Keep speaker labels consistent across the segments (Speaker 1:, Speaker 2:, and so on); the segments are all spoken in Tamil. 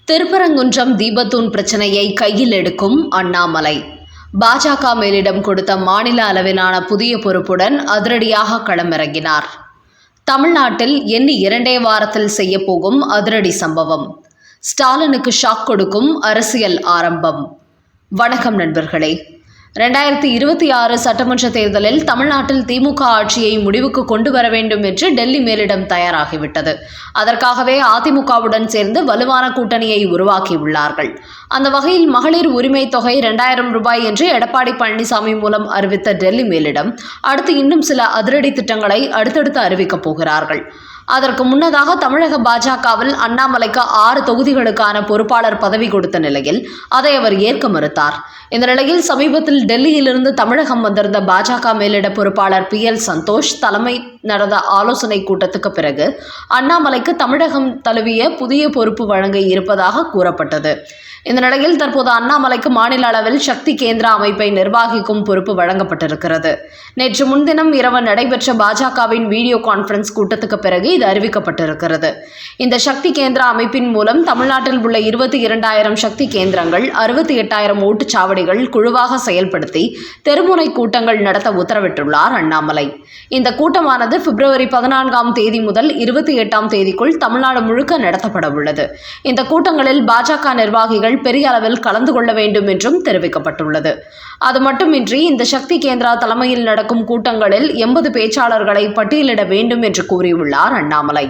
Speaker 1: திருப்பரங்குன்றம் தீபத்தூண் பிரச்சனையை கையில் எடுக்கும் அண்ணாமலை. பாஜக மேலிடம் கொடுத்த மாநில அளவிலான புதிய பொறுப்புடன் அதிரடியாக களமிறங்கினார். தமிழ்நாட்டில் எண்ணி 2 வாரத்தில் செய்யப்போகும் அதிரடி சம்பவம். ஸ்டாலினுக்கு ஷாக் கொடுக்கும் அரசியல் ஆரம்பம். வணக்கம் நண்பர்களே. 2026 சட்டமன்ற தேர்தலில் தமிழ்நாட்டில் திமுக ஆட்சியை முடிவுக்கு கொண்டு வர வேண்டும் என்று டெல்லி மேலிடம் தயாராகிவிட்டது. அதற்காகவே அதிமுகவுடன் சேர்ந்து வலுவான கூட்டணியை உருவாக்கியுள்ளார்கள். அந்த வகையில் மகளிர் உரிமை தொகை 2000 ரூபாய் என்று எடப்பாடி பழனிசாமி மூலம் அறிவித்த டெல்லி மேலிடம் அடுத்து இன்னும் சில அதிரடி திட்டங்களை அடுத்தடுத்து அறிவிக்கப் போகிறார்கள். அதற்கு முன்னதாக தமிழக பாஜகவில் அண்ணாமலைக்கு 6 தொகுதிகளுக்கான பொறுப்பாளர் பதவி கொடுத்த நிலையில் அதை அவர் ஏற்க மறுத்தார். இந்த நிலையில் சமீபத்தில் டெல்லியிலிருந்து தமிழகம் வந்திருந்த பாஜக மேலிட பொறுப்பாளர் PL சந்தோஷ் தலைமை நடந்த ஆலோசனை கூட்டத்துக்கு பிறகு அண்ணாமலைக்கு தமிழகம் தழுவிய புதிய பொறுப்பு வழங்க இருப்பதாக கூறப்பட்டது. இந்த நிலையில் தற்போது அண்ணாமலைக்கு மாநில அளவில் சக்தி கேந்திரா அமைப்பை நிர்வகிக்கும் பொறுப்பு வழங்கப்பட்டிருக்கிறது. நேற்று முன்தினம் இரவு நடைபெற்ற பாஜகவின் வீடியோ கான்ஃபரன்ஸ் கூட்டத்துக்கு பிறகு இது அறிவிக்கப்பட்டிருக்கிறது. இந்த சக்தி கேந்திரா அமைப்பின் மூலம் தமிழ்நாட்டில் உள்ள 22,000 சக்தி கேந்திரங்கள், 68,000 ஓட்டுச்சாவடிகள் குழுவாக செயல்படுத்தி தெருமுனை கூட்டங்கள் நடத்த உத்தரவிட்டுள்ளார் அண்ணாமலை. இந்த கூட்டமானது பிப்ரவரி 14ஆம் தேதி முதல் 28ஆம் தேதிக்குள் தமிழ்நாடு முழுக்க நடத்தப்பட உள்ளது. இந்த கூட்டங்களில் பாஜக நிர்வாகிகள் பெரிய அளவில் கலந்து கொள்ள வேண்டும் என்றும் தெரிவிக்கப்பட்டுள்ளது. அது மட்டுமின்றி இந்த சக்தி கேந்திரா தலைமையில் நடக்கும் கூட்டங்களில் 80 பேச்சாளர்களை பட்டியலிட வேண்டும் என்று கூறியுள்ளார் அண்ணாமலை.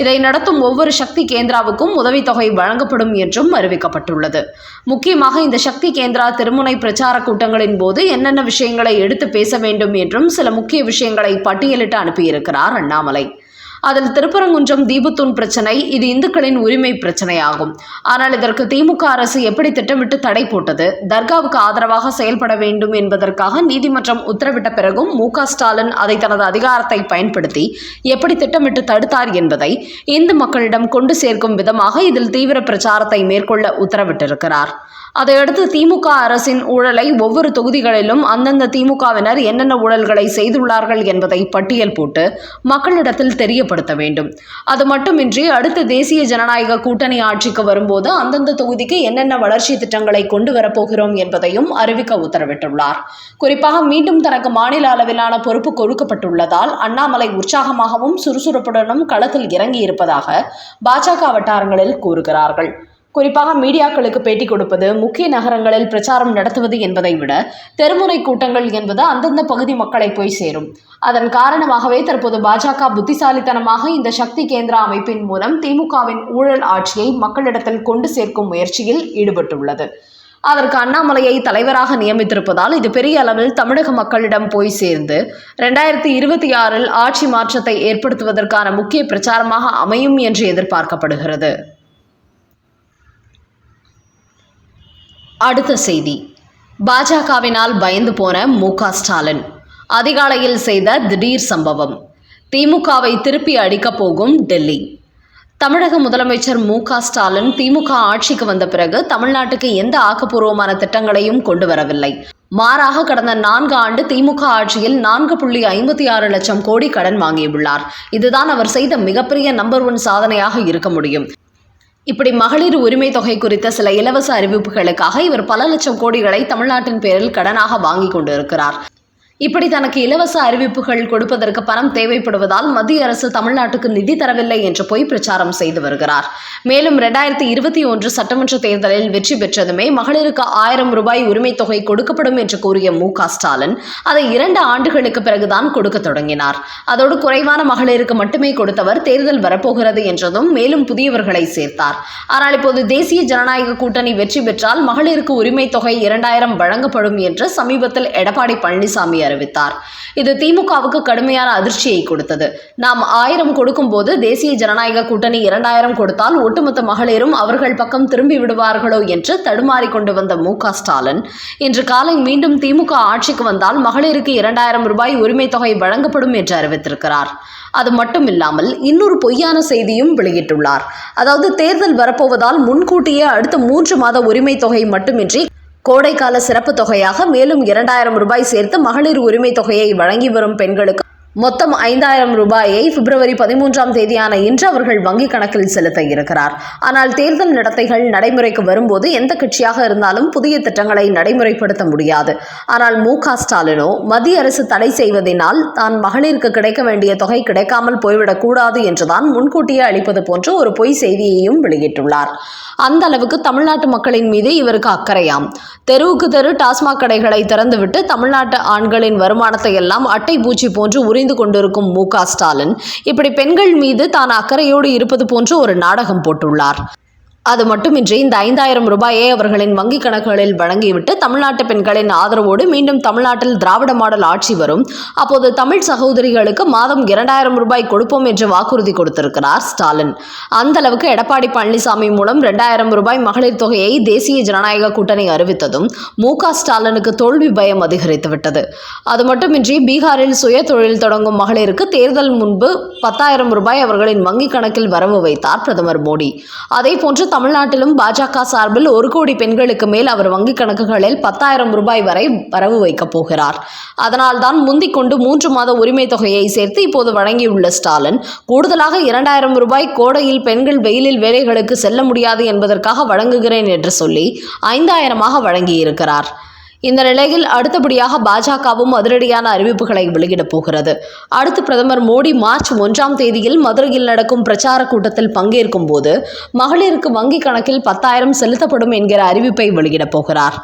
Speaker 1: இதை நடத்தும் ஒவ்வொரு சக்தி கேந்திராவுக்கும் உதவித்தொகை வழங்கப்படும் என்றும் அறிவிக்கப்பட்டுள்ளது. முக்கியமாக இந்த சக்தி கேந்திரா திருமுனை பிரச்சார கூட்டங்களின் போது என்னென்ன விஷயங்களை எடுத்து பேச வேண்டும் என்றும் சில முக்கிய விஷயங்களை பட்டியலிட்டு அனுப்பியிருக்கிறார் அண்ணாமலை. அதில் திருப்பரங்குன்றம் தீபத்தூண் பிரச்சனை இது இந்துக்களின் உரிமை பிரச்சனையாகும். ஆனால் இதற்கு திமுக அரசு எப்படி திட்டமிட்டு தடை போட்டது, தர்காவுக்கு ஆதரவாக செயல்பட வேண்டும் என்பதற்காக நீதிமன்றம் உத்தரவிட்ட பிறகும் MK ஸ்டாலின் அதை தனது அதிகாரத்தை பயன்படுத்தி எப்படி திட்டமிட்டு தடுத்தார் என்பதை இந்து மக்களிடம் கொண்டு சேர்க்கும் விதமாக இதில் தீவிர பிரச்சாரத்தை மேற்கொள்ள உத்தரவிட்டிருக்கிறார். அதையடுத்து திமுக அரசின் ஊழலை ஒவ்வொரு தொகுதிகளிலும் அந்தந்த திமுகவினர் என்னென்ன ஊழல்களை செய்துள்ளார்கள் என்பதை பட்டியல் போட்டு மக்களிடத்தில் தெரியப்படுத்த வேண்டும். அது மட்டுமின்றி அடுத்த தேசிய ஜனநாயக கூட்டணி ஆட்சிக்கு வரும்போது அந்தந்த தொகுதிக்கு என்னென்ன வளர்ச்சி திட்டங்களை கொண்டு வரப்போகிறோம் என்பதையும் அறிவிக்க உத்தரவிட்டுள்ளார். குறிப்பாக மீண்டும் தனக்கு மாநில அளவிலான பொறுப்பு கொடுக்கப்பட்டுள்ளதால் அண்ணாமலை உற்சாகமாகவும் சுறுசுறுப்புடனும் களத்தில் இறங்கியிருப்பதாக பாஜக வட்டாரங்களில் கூறுகிறார்கள். குறிப்பாக மீடியாக்களுக்கு பேட்டி கொடுப்பது, முக்கிய நகரங்களில் பிரச்சாரம் நடத்துவது என்பதை விட தெருமுனை கூட்டங்கள் என்பது அந்தந்த பகுதி மக்களை போய் சேரும். அதன் காரணமாகவே தற்போது பாஜக புத்திசாலித்தனமாக இந்த சக்தி கேந்திரா அமைப்பின் மூலம் திமுகவின் ஊழல் ஆட்சியை மக்களிடத்தில் கொண்டு சேர்க்கும் முயற்சியில் ஈடுபட்டுள்ளது. அதற்கு அண்ணாமலையை தலைவராக நியமித்திருப்பதால் இது பெரிய அளவில் தமிழக மக்களிடம் போய் சேர்ந்து 2026 ஆட்சி மாற்றத்தை ஏற்படுத்துவதற்கான முக்கிய பிரச்சாரமாக அமையும் என்று எதிர்பார்க்கப்படுகிறது. அடுத்த செய்தி. பாஜகவினால் பயந்து போன MK ஸ்டாலின் அதிகாலையில் செய்த திடீர் சம்பவம். திமுகவை திருப்பி அடிக்கப் போகும் டெல்லி. தமிழக முதலமைச்சர் MK ஸ்டாலின் திமுக ஆட்சிக்கு வந்த பிறகு தமிழ்நாட்டுக்கு எந்த ஆக்கப்பூர்வமான திட்டங்களையும் கொண்டு வரவில்லை. மாறாக கடந்த 4 ஆண்டு திமுக ஆட்சியில் 4.56 லட்சம் கோடி கடன் வாங்கியுள்ளார். இதுதான் அவர் செய்த மிகப்பெரிய நம்பர் 1 சாதனையாக இருக்க முடியும். இப்படி மகளிர் உரிமை தொகை குறித்த சில இலவச அறிவிப்புகளுக்காக இவர் பல லட்சம் கோடிகளை தமிழ்நாட்டின் பேரில் கடனாக வாங்கி கொண்டிருக்கிறார். இப்படி தனக்கு இலவச அறிவிப்புகள் கொடுப்பதற்கு பணம் தேவைப்படுவதால் மத்திய அரசு தமிழ்நாட்டுக்கு நிதி தரவில்லை என்று பொய் பிரச்சாரம் செய்து வருகிறார். மேலும் 2021 சட்டமன்ற தேர்தலில் வெற்றி பெற்றதுமே மகளிருக்கு 1000 ரூபாய் உரிமை தொகை கொடுக்கப்படும் என்று கூறிய MK ஸ்டாலின் அதை 2 ஆண்டுகளுக்கு பிறகுதான் கொடுக்க தொடங்கினார். அதோடு குறைவான மகளிருக்கு மட்டுமே கொடுத்தவர் தேர்தல் வரப்போகிறது என்றதும் மேலும் புதியவர்களை சேர்த்தார். ஆனால் இப்போது தேசிய ஜனநாயக கூட்டணி வெற்றி பெற்றால் மகளிருக்கு உரிமை தொகை 2000 வழங்கப்படும் என்று சமீபத்தில் எடப்பாடி பழனிசாமி அறிவித்தார். இது திமுகவுக்கு கடுமையான அதிர்ச்சியை கொடுத்தது. நாம் 1000 கொடுக்கும் போது தேசிய ஜனநாயக கூட்டணி 2000 கொடுத்தால் ஒட்டுமொத்த மகளிரும் அவர்கள் பக்கம் திரும்பி விடுவார்களோ என்று தடுமாறி கொண்டு வந்த MK ஸ்டாலின் இன்று காலை மீண்டும் திமுக ஆட்சிக்கு வந்தால் மகளிருக்கு 2000 ரூபாய் உரிமை தொகை வழங்கப்படும் என்று அறிவித்திருக்கிறார். அது மட்டுமில்லாமல் இன்னொரு பொய்யான செய்தியும் வெளியிட்டுள்ளார். அதாவது தேர்தல் வரப்போவதால் முன்கூட்டியே அடுத்த 3 மாத உரிமை தொகை மட்டுமின்றி கோடைக்கால சிறப்பு தொகையாக மேலும் 2000 ரூபாய் சேர்த்து மகளிர் உரிமை தொகையை வழங்கி வரும் பெண்களுக்கு மொத்தம் 5000 ரூபாயை பிப்ரவரி 13ஆம் தேதியான இன்று அவர்கள் வங்கிக் கணக்கில் செலுத்த இருக்கிறார். ஆனால் தேர்தல் நடத்தைகள் நடைமுறைக்கு வரும்போது எந்த கட்சியாக இருந்தாலும் புதிய திட்டங்களை நடைமுறைப்படுத்த முடியாது. ஆனால் மு.க. ஸ்டாலினோ மத்திய அரசு தடை செய்வதனால் தான் மகளிருக்கு கிடைக்க வேண்டிய தொகை கிடைக்காமல் போய்விடக் கூடாது என்றுதான் முன்கூட்டியே அளிப்பது போன்ற ஒரு பொய் செய்தியையும் வெளியிட்டுள்ளார். அந்த அளவுக்கு தமிழ்நாட்டு மக்களின் மீது இவருக்கு அக்கறையாம். தெருவுக்கு தெரு டாஸ்மாக் கடைகளை திறந்துவிட்டு தமிழ்நாட்டு ஆண்களின் வருமானத்தை எல்லாம் அட்டை பூச்சி போன்று உறிந்து கொண்டிருக்கும் மு.க. ஸ்டாலின் இப்படி பெண்கள் மீது தான் அக்கறையோடு இருப்பது போன்று ஒரு நாடகம் போட்டுள்ளார். அது மட்டுமின்றி இந்த 5000 ரூபாயை அவர்களின் வங்கிக் கணக்குகளில் வழங்கிவிட்டு தமிழ்நாட்டு பெண்களின் ஆதரவோடு மீண்டும் தமிழ்நாட்டில் திராவிட மாடல் ஆட்சி வரும், அப்போது தமிழ் சகோதரிகளுக்கு மாதம் 2000 ரூபாய் கொடுப்போம் என்று வாக்குறுதி கொடுத்திருக்கிறார் ஸ்டாலின். அந்த அளவுக்கு எடப்பாடி பழனிசாமி மூலம் 2000 ரூபாய் மகளிர் தொகையை தேசிய ஜனநாயக கூட்டணி அறிவித்ததும் மு.க. ஸ்டாலினுக்கு தோல்வி பயம் அதிகரித்துவிட்டது. அது மட்டுமின்றி பீகாரில் சுய தொழில் தொடங்கும் மகளிருக்கு தேர்தல் முன்பு 10,000 ரூபாய் அவர்களின் வங்கிக் கணக்கில் வரவு வைத்தார் பிரதமர் மோடி. அதேபோன்று தமிழ்நாட்டிலும் பாஜக சார்பில் 1 கோடி பெண்களுக்கு மேல் அவர் வங்கிக் கணக்குகளில் 10,000 ரூபாய் வரை வரவு வைக்கப் போகிறார். அதனால்தான் முந்திக் கொண்டு 3 மாத உரிமை தொகையை சேர்த்து இப்போது வழங்கியுள்ள ஸ்டாலின் கூடுதலாக 2000 ரூபாய் கோடையில் பெண்கள் வெயிலில் வேலைகளுக்கு செல்ல முடியாது என்பதற்காக வழங்குகிறேன் என்று சொல்லி 5000ஆக வழங்கியிருக்கிறார். இந்த நிலையில் அடுத்தபடியாக பாஜகவும் அதிரடியான அறிவிப்புகளை வெளியிடப் போகிறது. அடுத்து பிரதமர் மோடி மார்ச் 1ஆம் தேதியில் மதுரையில் நடக்கும் பிரச்சார கூட்டத்தில் பங்கேற்கும் போது மகளிருக்கு வங்கிக் கணக்கில் 10,000 செலுத்தப்படும் என்கிற அறிவிப்பை வெளியிடப் போகிறார்.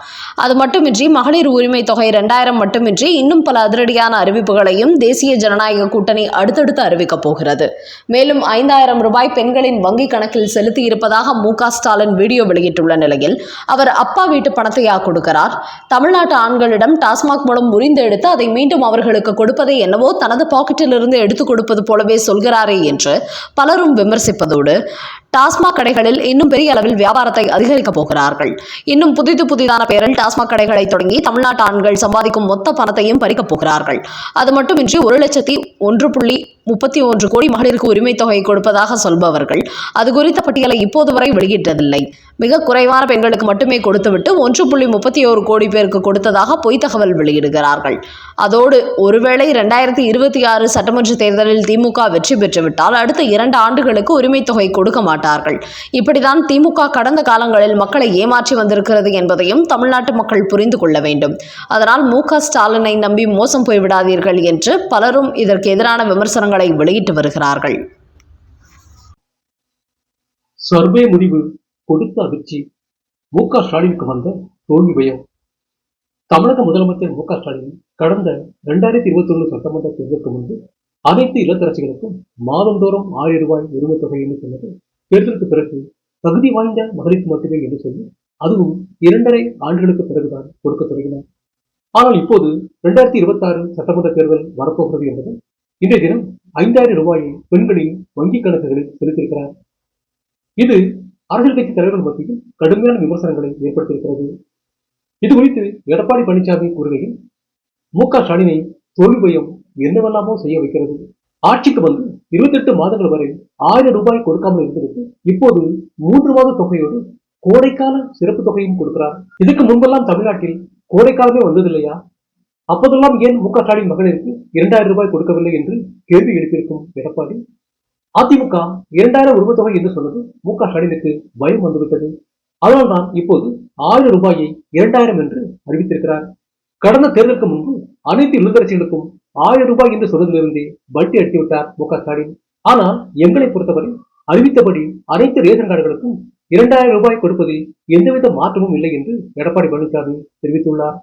Speaker 1: அது மட்டுமின்றி மகளிர் உரிமை தொகை 2000 மட்டுமின்றி இன்னும் பல அதிரடியான அறிவிப்புகளையும் தேசிய ஜனநாயக கூட்டணி அடுத்தடுத்து அறிவிக்கப் போகிறது. மேலும் 5000 ரூபாய் பெண்களின் வங்கிக் கணக்கில் செலுத்தி இருப்பதாக மு.க. ஸ்டாலின் வீடியோ வெளியிட்டுள்ள நிலையில் அவர் அப்பா வீட்டு பணத்தையா கொடுக்கிறார், தமிழ்நாட்டு ஆண்களிடம் டாஸ்மாக் மூலம் முறிந்து எடுத்து அதை மீண்டும் அவர்களுக்கு கொடுப்பதை என்னவோ தனது பாக்கெட்டிலிருந்து எடுத்துக் கொடுப்பது போலவே சொல்கிறாரே என்று பலரும் விமர்சிப்பதோடு டாஸ்மாக் கடைகளில் இன்னும் பெரிய அளவில் வியாபாரத்தை அதிகரிக்கப் போகிறார்கள். இன்னும் புதிதான பெயரில் டாஸ்மாக் கடைகளை தொடங்கி தமிழ்நாட்டு ஆண்கள் சம்பாதிக்கும் மொத்த பணத்தையும் பறிக்கப் போகிறார்கள். அது மட்டுமின்றி 1,01.31 கோடி மகளிருக்கு உரிமை தொகை கொடுப்பதாக சொல்பவர்கள் அது குறித்த பட்டியலை இப்போது வரை வெளியிட்டதில்லை. மிக குறைவான பெண்களுக்கு மட்டுமே கொடுத்துவிட்டு 1.31 கோடி பேருக்கு கொடுத்ததாக பொய் தகவல் வெளியிடுகிறார்கள். அதோடு ஒருவேளை 2026 சட்டமன்ற தேர்தலில் திமுக வெற்றி பெற்றுவிட்டால் அடுத்த 2 ஆண்டுகளுக்கு உரிமை தொகை கொடுக்க மாட்டார்கள். இப்படிதான் திமுக கடந்த காலங்களில் மக்களை ஏமாற்றி வந்திருக்கிறது என்பதையும் தமிழ்நாட்டு மக்கள் புரிந்து கொள்ள வேண்டும். அதனால் மு.க. ஸ்டாலினை நம்பி மோசம் போய்விடாதீர்கள் என்று பலரும் இதற்கு எதிரான விமர்சனங்களை வெளியிட்டு வருகிறார்கள்.
Speaker 2: சர்வே முடிவு கொடுத்த அதிர்ச்சி, மு.க. ஸ்டாலினுக்கு வந்த தோல்வி பயம். தமிழக முதலமைச்சர் மு.க. ஸ்டாலின் கடந்த 2021 சட்டமன்ற தேர்தலுக்கு முன்பு அனைத்து இல்லத்தரசிகளுக்கும் மாதந்தோறும் 1000 ரூபாய் உரிமை தொகை என்று சொன்னது தேர்தலுக்கு பிறகு தகுதி வாய்ந்த மகளிருக்கு மட்டுமே என்று சொல்லி அதுவும் 2.5 ஆண்டுகளுக்கு பிறகுதான் கொடுக்க தொடங்கினார். ஆனால் இப்போது 2026 சட்டமன்ற தேர்தல் வரப்போகிறது என்பது இன்றைய தினம் 5000 ரூபாயை பெண்களின் வங்கிக் கணக்குகளில் செலுத்தியிருக்கிறார். இது அரசியல் கட்சி தலைவர்கள் மத்தியில் கடுமையான விமர்சனங்களை ஏற்படுத்தியிருக்கிறது. இது குறித்து எடப்பாடி பழனிசாமி கூறுகையில் மு.க. ஸ்டாலினை தோல்வி பயம் என்னவெல்லாமோ செய்ய வைக்கிறது. ஆட்சிக்கு வந்து 28 மாதங்கள் வரை 1000 ரூபாய் கொடுக்காமல் இருந்துவிட்டு இப்போது 3 மாத தொகையோடு கோடைக்கால சிறப்பு தொகையும் கொடுக்கிறார். இதுக்கு முன்பெல்லாம் தமிழ்நாட்டில் கோடைக்காலமே வந்ததில்லையா? அப்போதெல்லாம் ஏன் மு.க. ஸ்டாலின் மகளிருக்கு 2000 ரூபாய் கொடுக்கவில்லை என்று கேள்வி எழுப்பியிருக்கும் எடப்பாடி, அதிமுக 2000 உரிமை தொகை என்று சொன்னது மு.க. ஸ்டாலினுக்கு பயம் வந்துவிட்டது. அதனால்தான் இப்போது 1000 ரூபாயை 2000 என்று அறிவித்திருக்கிறார். கடந்த தேர்தலுக்கு முன்பு அனைத்து இல்லத்தரசிகளுக்கும் 1000 ரூபாய் என்று சொன்னதிலிருந்தே பல்டி அடித்துவிட்டார் மு.க. ஸ்டாலின். ஆனால் எங்களை பொறுத்தவரை அறிவித்தபடி அனைத்து ரேஷன் கார்டுகளுக்கும் 2000 ரூபாய் கொடுப்பதில் எந்தவித மாற்றமும் இல்லை என்று எடப்பாடி பழனிசாமி தெரிவித்துள்ளார்.